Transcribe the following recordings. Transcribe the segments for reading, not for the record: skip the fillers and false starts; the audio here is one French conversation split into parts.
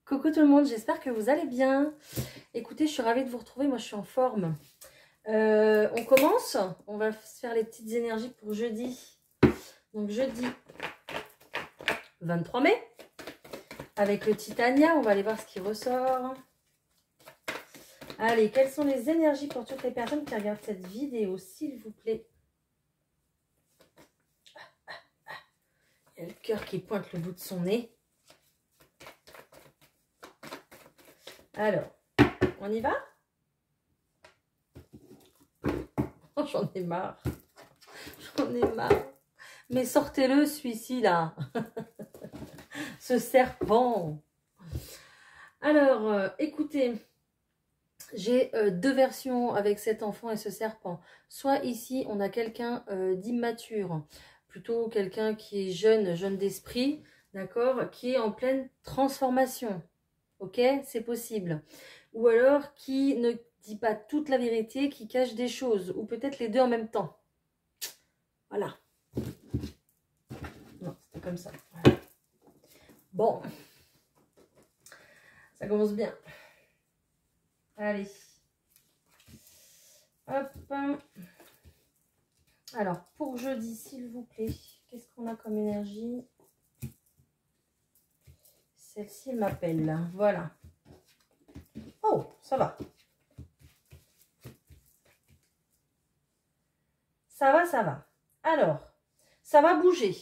Coucou tout le monde, j'espère que vous allez bien. Écoutez, je suis ravie de vous retrouver, moi je suis en forme. On commence, on va se faire les petites énergies pour jeudi. Donc jeudi 23 mai, avec le Titania, on va aller voir ce qui ressort. Allez, quelles sont les énergies pour toutes les personnes qui regardent cette vidéo, s'il vous plaît? Il y a le cœur qui pointe le bout de son nez. Alors, on y va? Oh, j'en ai marre. J'en ai marre. Mais sortez-le, celui-ci, là. Ce serpent. Alors, écoutez, j'ai deux versions avec cet enfant et ce serpent. Soit ici, on a quelqu'un d'immature, plutôt quelqu'un qui est jeune d'esprit, d'accord, qui est en pleine transformation. Ok, c'est possible. Ou alors qui ne dit pas toute la vérité, qui cache des choses, ou peut-être les deux en même temps. Voilà. Non, c'était comme ça. Voilà. Bon. Ça commence bien. Allez. Hop. Alors, pour jeudi, s'il vous plaît, qu'est-ce qu'on a comme énergie? Celle-ci, elle m'appelle. Voilà. Oh, ça va. Ça va, ça va. Alors, ça va bouger,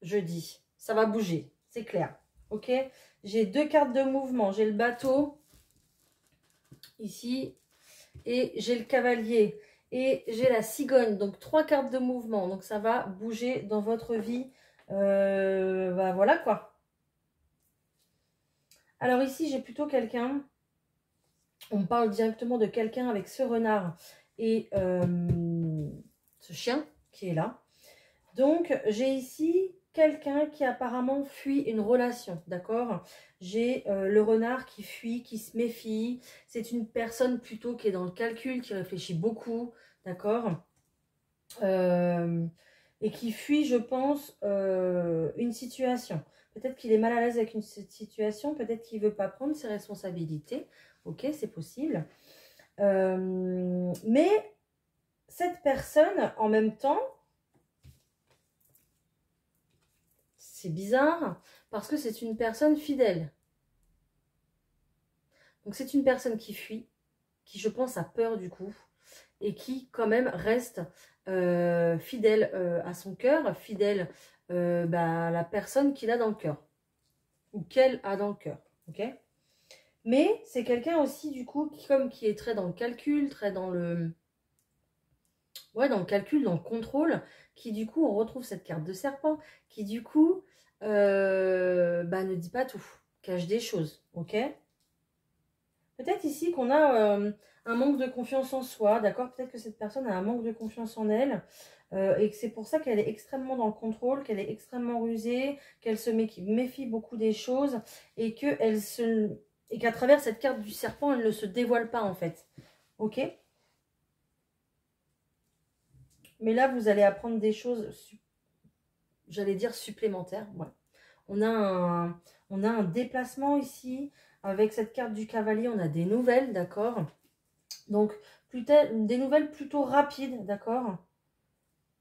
jeudi. Ça va bouger, c'est clair. Ok? J'ai deux cartes de mouvement. J'ai le bateau, ici, et j'ai le cavalier. Et j'ai la cigogne, donc 3 cartes de mouvement. Donc ça va bouger dans votre vie. Bah voilà quoi. Alors ici, j'ai plutôt quelqu'un. On parle directement de quelqu'un avec ce renard et ce chien qui est là. Donc j'ai ici quelqu'un qui apparemment fuit une relation, d'accord? J'ai le renard qui fuit, qui se méfie. C'est une personne plutôt qui est dans le calcul, qui réfléchit beaucoup, d'accord? Et qui fuit, je pense, une situation. Peut-être qu'il est mal à l'aise avec une situation, peut-être qu'il ne veut pas prendre ses responsabilités. Ok, c'est possible. Mais cette personne, en même temps, c'est bizarre, parce que c'est une personne fidèle. Donc c'est une personne qui fuit, qui je pense a peur du coup, et qui quand même reste fidèle à son cœur, fidèle à la personne qu'il a dans le cœur, ou qu'elle a dans le cœur, ok? Mais c'est quelqu'un aussi du coup qui est très dans le calcul, très dans le... Ouais, dans le calcul, dans le contrôle, qui du coup, on retrouve cette carte de serpent, qui du coup, ne dit pas tout, cache des choses, ok? Peut-être ici qu'on a un manque de confiance en soi, d'accord? Peut-être que cette personne a un manque de confiance en elle, et que c'est pour ça qu'elle est extrêmement dans le contrôle, qu'elle est extrêmement rusée, qu'elle se méfie beaucoup des choses, et qu'à travers cette carte du serpent, elle ne se dévoile pas en fait, ok? Mais là, vous allez apprendre des choses, j'allais dire supplémentaires. Ouais. On a un déplacement ici. Avec cette carte du cavalier, on a des nouvelles, d'accord? Donc, des nouvelles plutôt rapides, d'accord?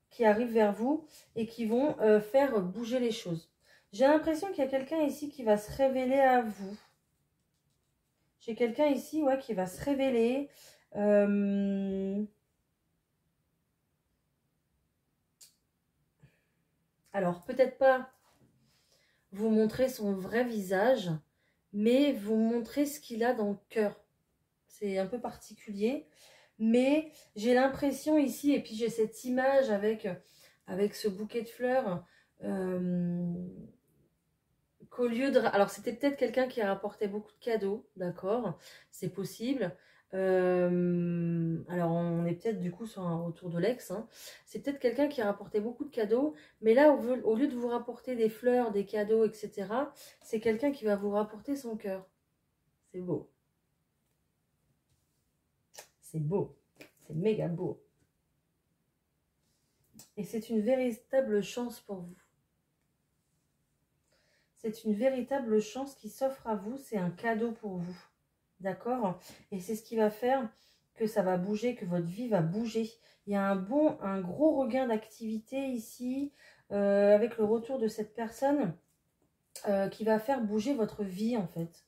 Qui arrivent vers vous et qui vont faire bouger les choses. J'ai l'impression qu'il y a quelqu'un ici qui va se révéler à vous. J'ai quelqu'un ici, ouais, qui va se révéler. Alors, peut-être pas vous montrer son vrai visage, mais vous montrer ce qu'il a dans le cœur. C'est un peu particulier, mais j'ai l'impression ici, et puis j'ai cette image avec ce bouquet de fleurs, qu'au lieu de... Alors, c'était peut-être quelqu'un qui a rapporté beaucoup de cadeaux, d'accord? C'est possible. Alors, on est peut-être du coup autour de l'ex. Hein. C'est peut-être quelqu'un qui a rapporté beaucoup de cadeaux, mais là, au lieu de vous rapporter des fleurs, des cadeaux, etc., c'est quelqu'un qui va vous rapporter son cœur. C'est beau. C'est beau. C'est méga beau. Et c'est une véritable chance pour vous. c'est une véritable chance qui s'offre à vous. C'est un cadeau pour vous. D'accord? Et c'est ce qui va faire que ça va bouger, que votre vie va bouger. Il y a un gros regain d'activité ici, avec le retour de cette personne qui va faire bouger votre vie en fait.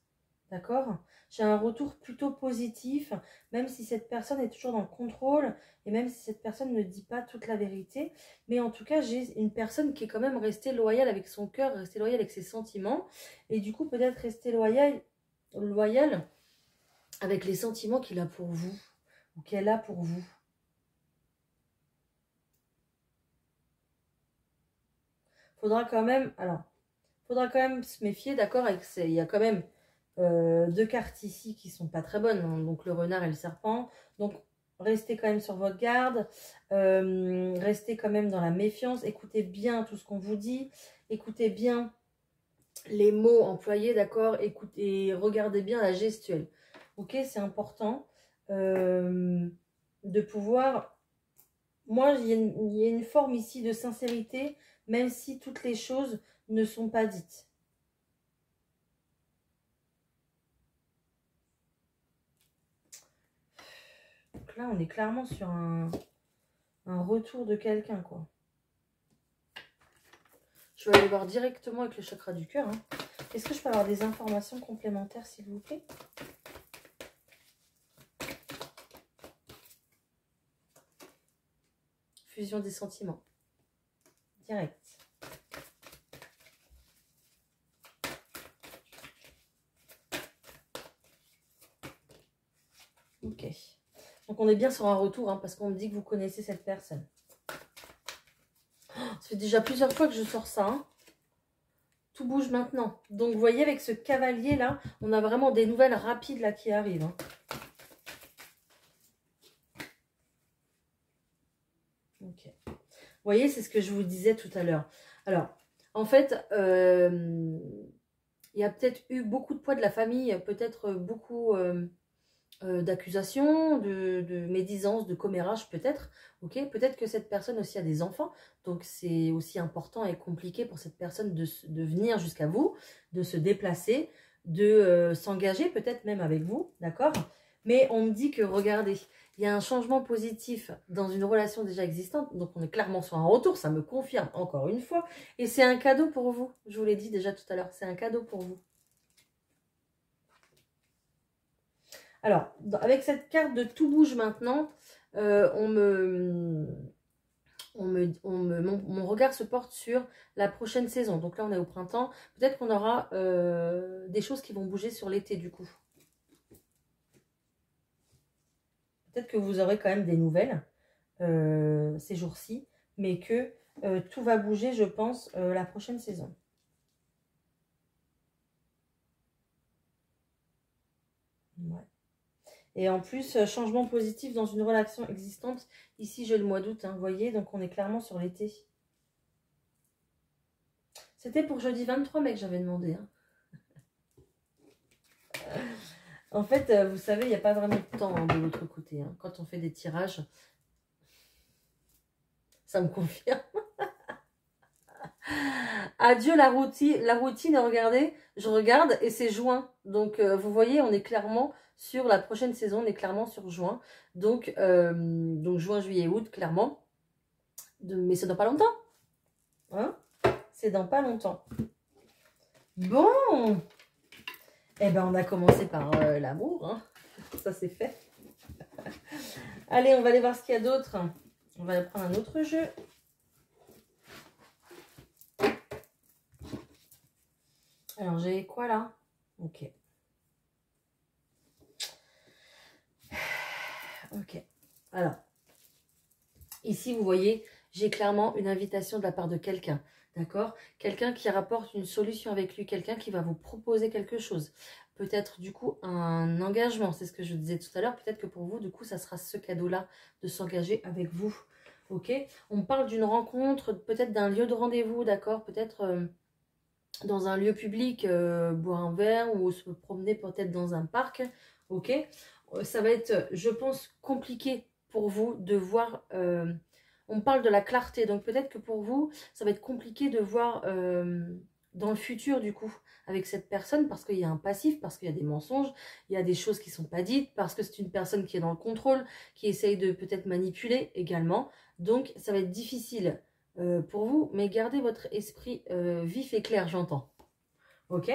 D'accord? J'ai un retour plutôt positif, même si cette personne est toujours dans le contrôle et même si cette personne ne dit pas toute la vérité. Mais en tout cas, j'ai une personne qui est quand même restée loyale avec son cœur, restée loyale avec ses sentiments. Et du coup, peut-être restée loyale avec les sentiments qu'il a pour vous ou qu'elle a pour vous. Faudra quand même se méfier, d'accord, il y a quand même deux cartes ici qui sont pas très bonnes, hein, donc le renard et le serpent. Donc restez quand même sur votre garde, restez quand même dans la méfiance, écoutez bien tout ce qu'on vous dit, écoutez bien les mots employés, d'accord, écoutez, regardez bien la gestuelle. Ok, c'est important de pouvoir... Moi, il y a une forme ici de sincérité, même si toutes les choses ne sont pas dites. Donc là, on est clairement sur un retour de quelqu'un, quoi. Je vais aller voir directement avec le chakra du cœur. Hein. Est-ce que je peux avoir des informations complémentaires, s'il vous plaît? Fusion des sentiments. Direct. Ok. Donc on est bien sur un retour, hein, parce qu'on me dit que vous connaissez cette personne. Ça fait déjà plusieurs fois que je sors ça. Hein. Tout bouge maintenant. Donc vous voyez, avec ce cavalier là, on a vraiment des nouvelles rapides là qui arrivent. Hein. Ok. Vous voyez, c'est ce que je vous disais tout à l'heure. Alors, en fait, il y a peut-être eu beaucoup de poids de la famille, peut-être beaucoup d'accusations, de médisance, de commérage peut-être. Ok, peut-être que cette personne aussi a des enfants, donc c'est aussi important et compliqué pour cette personne de venir jusqu'à vous, de se déplacer, de s'engager peut-être même avec vous, d'accord? Mais on me dit que, regardez, il y a un changement positif dans une relation déjà existante, donc on est clairement sur un retour, ça me confirme encore une fois, et c'est un cadeau pour vous, je vous l'ai dit déjà tout à l'heure, c'est un cadeau pour vous. Alors, avec cette carte de tout bouge maintenant, mon regard se porte sur la prochaine saison. Donc là, on est au printemps. Peut-être qu'on aura des choses qui vont bouger sur l'été du coup. Peut-être que vous aurez quand même des nouvelles ces jours-ci, mais que tout va bouger, je pense, la prochaine saison. Ouais. Et en plus, changement positif dans une relation existante. Ici, j'ai le mois d'août, hein, vous voyez, donc on est clairement sur l'été. C'était pour jeudi 23 mai que j'avais demandé. Hein. En fait, vous savez, il n'y a pas vraiment de temps hein, de l'autre côté. Hein. Quand on fait des tirages, ça me confirme. Adieu la routine, regardez, je regarde et c'est juin. Donc, vous voyez, on est clairement sur la prochaine saison, on est clairement sur juin. Donc juin, juillet, août, clairement. Mais c'est dans pas longtemps. Hein? C'est dans pas longtemps. Bon, eh ben, on a commencé par l'amour. Hein. Ça, c'est fait. Allez, on va aller voir ce qu'il y a d'autre. On va prendre un autre jeu. Alors, j'ai quoi là? Ok. Ok. Alors, ici, vous voyez, j'ai clairement une invitation de la part de quelqu'un. D'accord? Quelqu'un qui rapporte une solution avec lui, quelqu'un qui va vous proposer quelque chose. Peut-être du coup un engagement, c'est ce que je disais tout à l'heure. Peut-être que pour vous, du coup, ça sera ce cadeau-là de s'engager avec vous. Ok? On parle d'une rencontre, peut-être d'un lieu de rendez-vous, d'accord? Peut-être dans un lieu public, boire un verre ou se promener peut-être dans un parc. Ok? Ça va être, je pense, compliqué pour vous de voir... on parle de la clarté, donc peut-être que pour vous, ça va être compliqué de voir dans le futur du coup avec cette personne parce qu'il y a un passif, parce qu'il y a des mensonges, il y a des choses qui ne sont pas dites, parce que c'est une personne qui est dans le contrôle, qui essaye de peut-être manipuler également. Donc ça va être difficile pour vous, mais gardez votre esprit vif et clair, j'entends. Ok?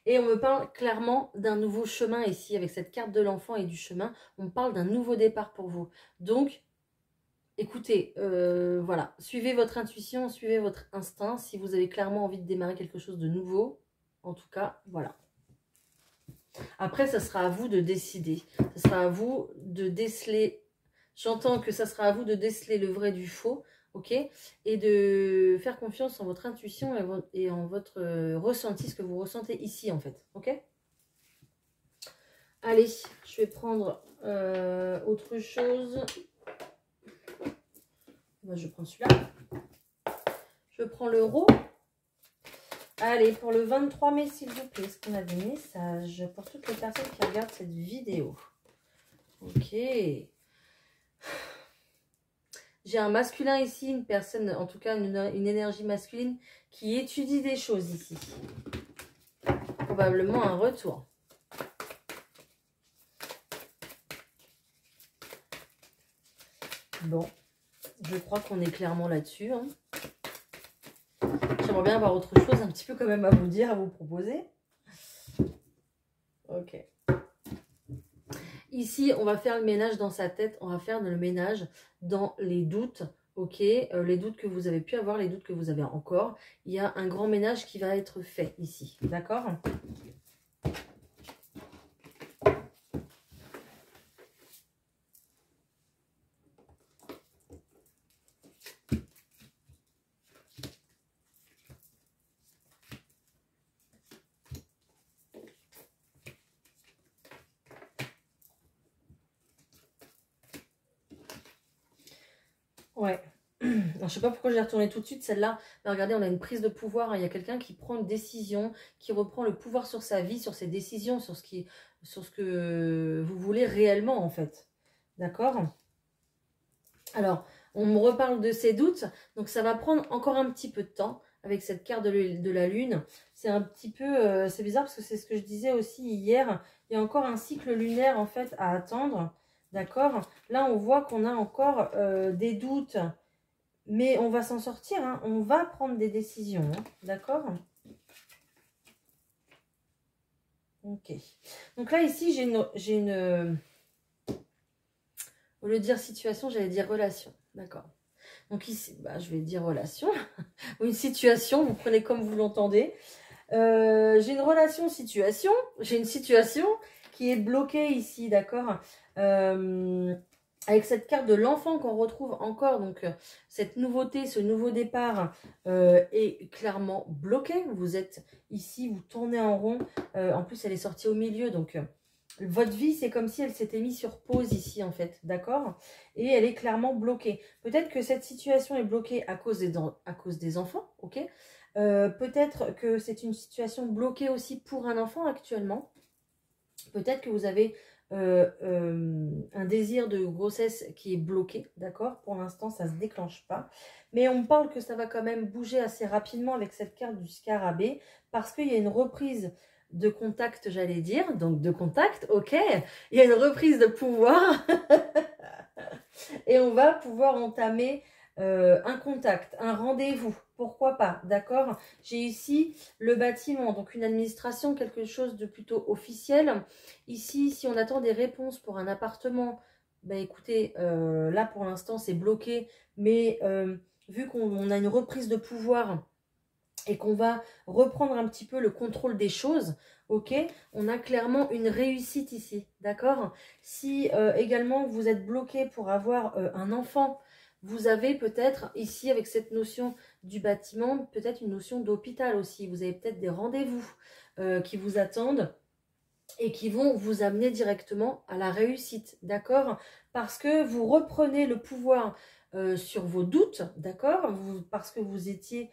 Et on me parle clairement d'un nouveau chemin ici, avec cette carte de l'enfant et du chemin. On me parle d'un nouveau départ pour vous. Donc, écoutez, voilà, suivez votre intuition, suivez votre instinct. Si vous avez clairement envie de démarrer quelque chose de nouveau, en tout cas, voilà. Après, ça sera à vous de décider. Ça sera à vous de déceler. J'entends que ça sera à vous de déceler le vrai du faux, ok? Et de faire confiance en votre intuition et en votre ressenti, ce que vous ressentez ici, en fait, ok? Allez, je vais prendre autre chose. Ben, je prends celui-là. Je prends l'euro. Allez, pour le 23 mai, s'il vous plaît, est-ce qu'on a des messages pour toutes les personnes qui regardent cette vidéo? Ok. J'ai un masculin ici, une personne, en tout cas une énergie masculine qui étudie des choses ici. Probablement un retour. Bon, je crois qu'on est clairement là-dessus. Hein. J'aimerais bien avoir autre chose, un petit peu quand même à vous dire, à vous proposer. Ok. Ici, on va faire le ménage dans sa tête, on va faire le ménage dans les doutes, ok, les doutes que vous avez pu avoir, les doutes que vous avez encore. Il y a un grand ménage qui va être fait ici, d'accord ? Ouais. Alors, je sais pas pourquoi j'ai retourné tout de suite celle-là. Mais regardez, on a une prise de pouvoir. Hein. Il y a quelqu'un qui prend une décision, qui reprend le pouvoir sur sa vie, sur ses décisions, sur ce que vous voulez réellement, en fait. D'accord ? Alors, on me reparle de ses doutes. Donc, ça va prendre encore un petit peu de temps avec cette carte de la Lune. C'est un petit peu... c'est bizarre parce que c'est ce que je disais aussi hier. Il y a encore un cycle lunaire, en fait, à attendre. D'accord ? Là, on voit qu'on a encore des doutes. Mais on va s'en sortir, hein. On va prendre des décisions, hein. D'accord ? Ok. Donc là, ici, j'ai une... Au lieu de dire situation, j'allais dire relation. D'accord. Donc ici, bah, je vais dire relation. Ou une situation, vous prenez comme vous l'entendez. J'ai une relation-situation. J'ai une situation qui est bloquée ici, d'accord ? Avec cette carte de l'enfant qu'on retrouve encore, donc cette nouveauté, ce nouveau départ est clairement bloqué. Vous êtes ici, vous tournez en rond. En plus, elle est sortie au milieu, donc votre vie, c'est comme si elle s'était mise sur pause ici, en fait, d'accord? Et elle est clairement bloquée. Peut-être que cette situation est bloquée à cause des enfants, ok? Peut-être que c'est une situation bloquée aussi pour un enfant actuellement. Peut-être que vous avez un désir de grossesse qui est bloqué, d'accord? Pour l'instant, ça ne se déclenche pas. Mais on me parle que ça va quand même bouger assez rapidement avec cette carte du scarabée parce qu'il y a une reprise de contact, j'allais dire. Donc, de contact, ok. Il y a une reprise de pouvoir. Et on va pouvoir entamer un contact, un rendez-vous. Pourquoi pas, d'accord? J'ai ici le bâtiment, donc une administration, quelque chose de plutôt officiel. Ici, si on attend des réponses pour un appartement, ben écoutez, là pour l'instant c'est bloqué, mais vu qu'on a une reprise de pouvoir et qu'on va reprendre un petit peu le contrôle des choses, ok, on a clairement une réussite ici, d'accord? Si également vous êtes bloqué pour avoir un enfant, vous avez peut-être ici avec cette notion du bâtiment, peut-être une notion d'hôpital aussi. Vous avez peut-être des rendez-vous qui vous attendent et qui vont vous amener directement à la réussite, d'accord? Parce que vous reprenez le pouvoir sur vos doutes, d'accord? Parce que vous étiez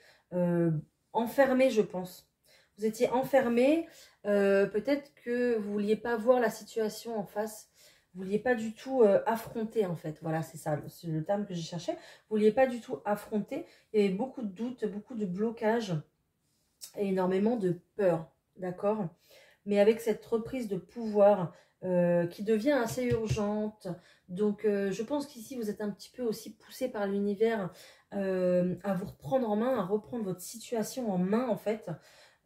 enfermé, je pense. Vous étiez enfermé, peut-être que vous ne vouliez pas voir la situation en face, vous ne vouliez pas du tout affronter en fait. Voilà, c'est ça, c'est le terme que j'ai cherché. Vous ne vouliez pas du tout affronter, il y avait beaucoup de doutes, beaucoup de blocages. et énormément de peur, d'accord? Mais avec cette reprise de pouvoir qui devient assez urgente. Donc, je pense qu'ici, vous êtes un petit peu aussi poussé par l'univers à vous reprendre en main, à reprendre votre situation en main, en fait.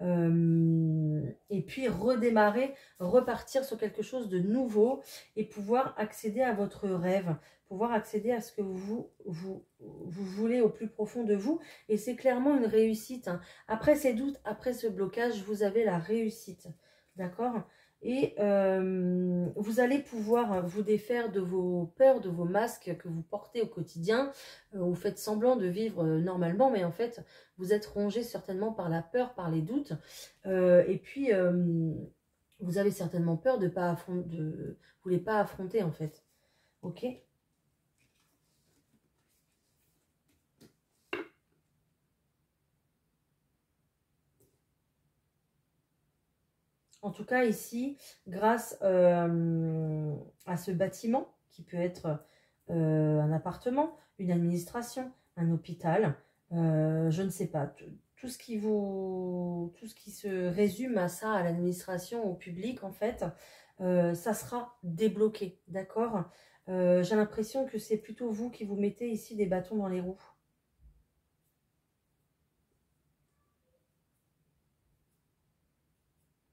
Et puis redémarrer, repartir sur quelque chose de nouveau et pouvoir accéder à votre rêve, pouvoir accéder à ce que vous voulez au plus profond de vous. Et c'est clairement une réussite, hein. Après ces doutes, après ce blocage, vous avez la réussite, d'accord? Et vous allez pouvoir vous défaire de vos peurs, de vos masques que vous portez au quotidien. Vous faites semblant de vivre normalement, mais en fait, vous êtes rongé certainement par la peur, par les doutes. Et puis, vous avez certainement peur de pas affronter, vous voulez pas affronter en fait. Ok? En tout cas, ici, grâce à ce bâtiment, qui peut être un appartement, une administration, un hôpital, je ne sais pas, tout ce qui se résume à ça, à l'administration, au public, en fait, ça sera débloqué, d'accord? J'ai l'impression que c'est plutôt vous qui vous mettez ici des bâtons dans les roues.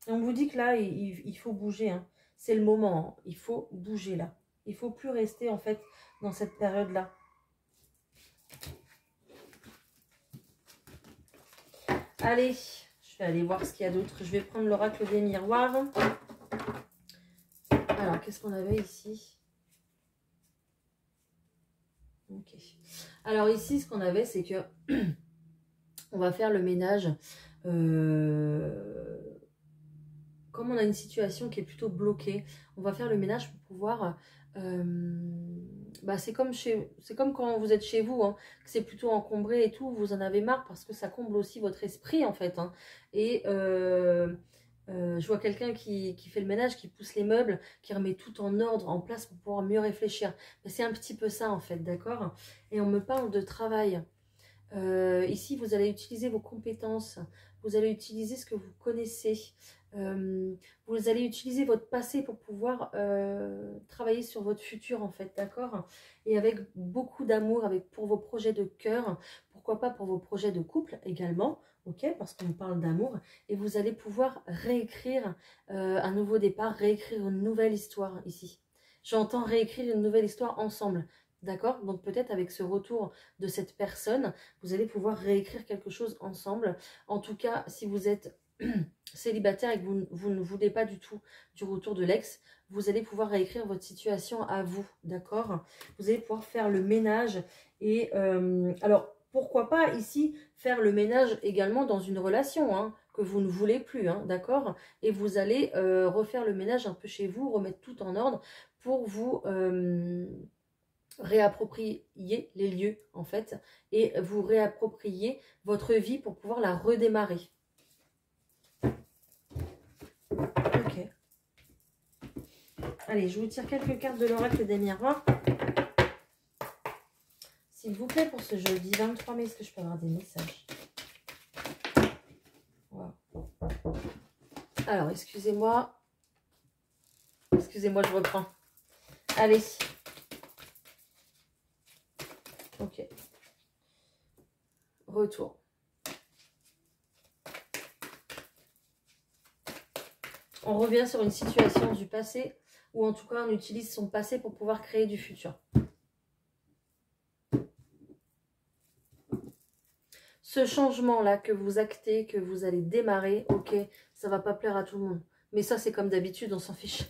On vous dit que là, il faut bouger, hein. C'est le moment, hein. Il faut bouger là. Il ne faut plus rester en fait dans cette période-là. Allez, je vais aller voir ce qu'il y a d'autre. Je vais prendre l'oracle des miroirs. Alors, qu'est-ce qu'on avait ici? Ok. Alors ici, ce qu'on avait, c'est que on va faire le ménage. Comme on a une situation qui est plutôt bloquée, on va faire le ménage pour pouvoir... c'est comme quand vous êtes chez vous, hein, que c'est plutôt encombré et tout, vous en avez marre parce que ça comble aussi votre esprit en fait, hein. Et je vois quelqu'un qui fait le ménage, qui pousse les meubles, qui remet tout en ordre, en place pour pouvoir mieux réfléchir. C'est un petit peu ça en fait, d'accord? Et on me parle de travail. Ici, vous allez utiliser vos compétences, vous allez utiliser ce que vous connaissez, vous allez utiliser votre passé pour pouvoir travailler sur votre futur, en fait, d'accord? Et avec beaucoup d'amour, pour vos projets de cœur, pourquoi pas pour vos projets de couple également, ok? Parce qu'on parle d'amour, et vous allez pouvoir réécrire un nouveau départ, réécrire une nouvelle histoire ici. J'entends réécrire une nouvelle histoire ensemble. D'accord? Donc peut-être avec ce retour de cette personne, vous allez pouvoir réécrire quelque chose ensemble. En tout cas, si vous êtes célibataire et que vous ne voulez pas du tout du retour de l'ex, vous allez pouvoir réécrire votre situation à vous. D'accord? Vous allez pouvoir faire le ménage. Et alors, pourquoi pas ici faire le ménage également dans une relation, hein, que vous ne voulez plus, hein, d'accord? Et vous allez refaire le ménage un peu chez vous, remettre tout en ordre pour vous... réapproprier les lieux en fait et vous réapproprier votre vie pour pouvoir la redémarrer. Ok. Allez, je vous tire quelques cartes de l'oracle des miroirs. S'il vous plaît, pour ce jeudi 23 mai, est-ce que je peux avoir des messages? Wow. Alors, excusez-moi. Excusez-moi, je reprends. Allez. Ok. Retour. On revient sur une situation du passé, ou en tout cas, on utilise son passé pour pouvoir créer du futur. Ce changement-là que vous actez, que vous allez démarrer, ok, ça va pas plaire à tout le monde. Mais ça, c'est comme d'habitude, on s'en fiche.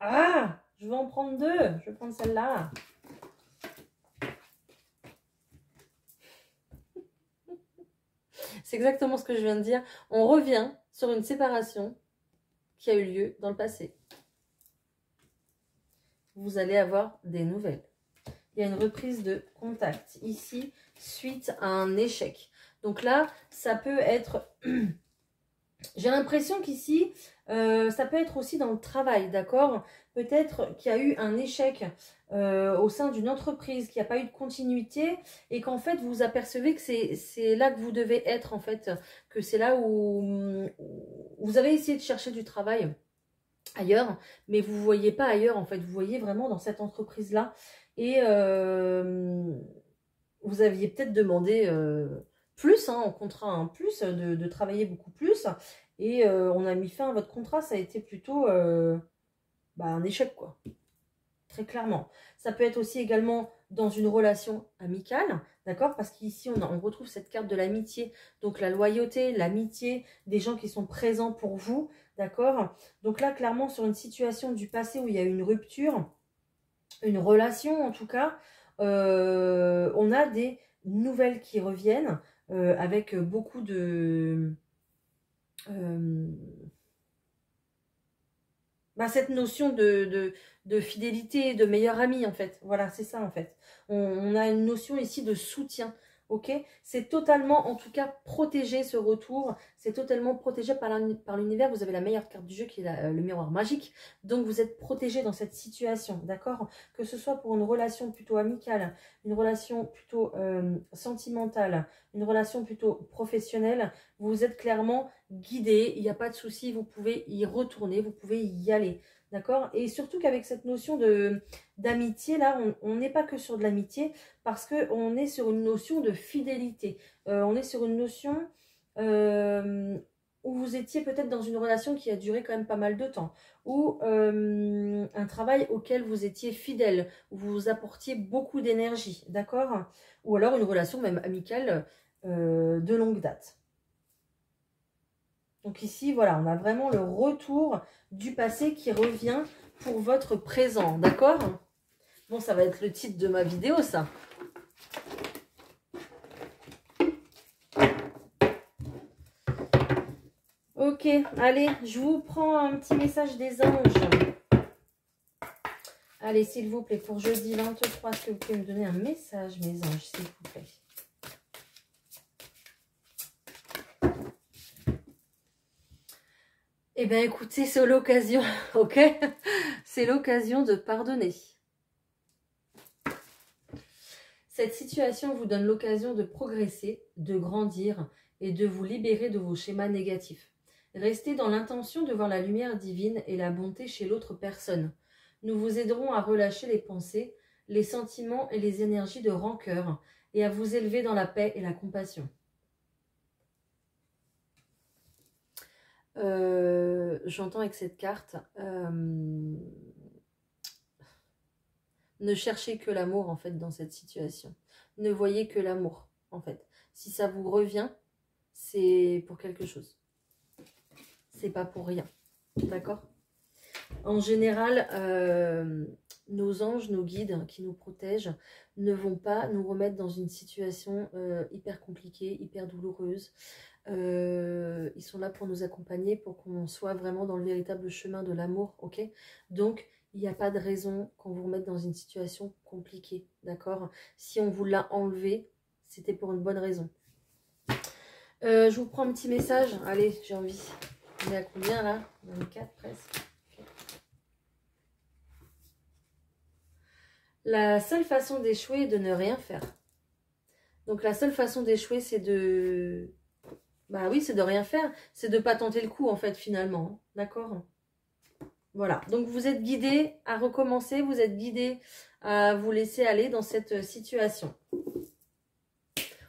Ah, je vais en prendre deux. Je vais prendre celle-là. C'est exactement ce que je viens de dire. On revient sur une séparation qui a eu lieu dans le passé. Vous allez avoir des nouvelles. Il y a une reprise de contact ici suite à un échec. Donc là, ça peut être J'ai l'impression qu'ici, ça peut être aussi dans le travail, d'accord? Peut-être qu'il y a eu un échec au sein d'une entreprise, qu'il n'y a pas eu de continuité et qu'en fait, vous apercevez que c'est là que vous devez être, en fait, que c'est là où vous avez essayé de chercher du travail ailleurs, mais vous ne voyez pas ailleurs, en fait, vous voyez vraiment dans cette entreprise-là. Et vous aviez peut-être demandé plus, hein, en contrat, un plus, de travailler beaucoup plus. Et on a mis fin à votre contrat, ça a été plutôt un échec, quoi. Très clairement. Ça peut être aussi également dans une relation amicale, d'accord? Parce qu'ici, on retrouve cette carte de l'amitié, donc la loyauté, l'amitié, des gens qui sont présents pour vous, d'accord? Donc là, clairement, sur une situation du passé où il y a eu une rupture, une relation en tout cas, on a des nouvelles qui reviennent avec beaucoup de... cette notion de fidélité, de meilleur ami en fait. Voilà, c'est ça en fait. On a une notion ici de soutien. Ok, c'est totalement, en tout cas, protégé ce retour. C'est totalement protégé par l'univers. Vous avez la meilleure carte du jeu qui est le miroir magique. Donc, vous êtes protégé dans cette situation, d'accord? Que ce soit pour une relation plutôt amicale, une relation plutôt sentimentale, une relation plutôt professionnelle, vous êtes clairement guidé. Il n'y a pas de souci. Vous pouvez y retourner. Vous pouvez y aller. D'accord? Et surtout qu'avec cette notion d'amitié, là, on n'est pas que sur de l'amitié, parce qu'on est sur une notion de fidélité. On est sur une notion où vous étiez peut-être dans une relation qui a duré quand même pas mal de temps, ou un travail auquel vous étiez fidèle, où vous apportiez beaucoup d'énergie, d'accord? Ou alors une relation même amicale de longue date. Donc ici, voilà, on a vraiment le retour du passé qui revient pour votre présent, d'accord? Bon, ça va être le titre de ma vidéo, ça. Ok, allez, je vous prends un petit message des anges. Allez, s'il vous plaît, pour jeudi 23, est-ce que vous pouvez me donner un message, mes anges, s'il vous plaît? Eh bien, écoutez, c'est l'occasion, ok? C'est l'occasion de pardonner. Cette situation vous donne l'occasion de progresser, de grandir et de vous libérer de vos schémas négatifs. Restez dans l'intention de voir la lumière divine et la bonté chez l'autre personne. Nous vous aiderons à relâcher les pensées, les sentiments et les énergies de rancœur et à vous élever dans la paix et la compassion. J'entends avec cette carte, ne cherchez que l'amour en fait dans cette situation. Ne voyez que l'amour en fait. Si ça vous revient, c'est pour quelque chose. C'est pas pour rien. D'accord? En général, nos anges, nos guides qui nous protègent ne vont pas nous remettre dans une situation hyper compliquée, hyper douloureuse. Ils sont là pour nous accompagner, pour qu'on soit vraiment dans le véritable chemin de l'amour, ok? Donc, il n'y a pas de raison qu'on vous remette dans une situation compliquée, d'accord? Si on vous l'a enlevé, c'était pour une bonne raison. Je vous prends un petit message. Allez, j'ai envie. On est à combien là? 24 presque. La seule façon d'échouer est de ne rien faire. Donc la seule façon d'échouer, c'est de... Bah oui, c'est de rien faire. C'est de ne pas tenter le coup, en fait, finalement. D'accord? Voilà. Donc vous êtes guidé à recommencer. Vous êtes guidé à vous laisser aller dans cette situation.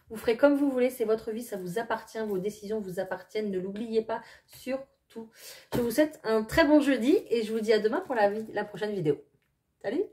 Vous ferez comme vous voulez. C'est votre vie. Ça vous appartient. Vos décisions vous appartiennent. Ne l'oubliez pas. Surtout. Je vous souhaite un très bon jeudi. Et je vous dis à demain pour la prochaine vidéo. Salut!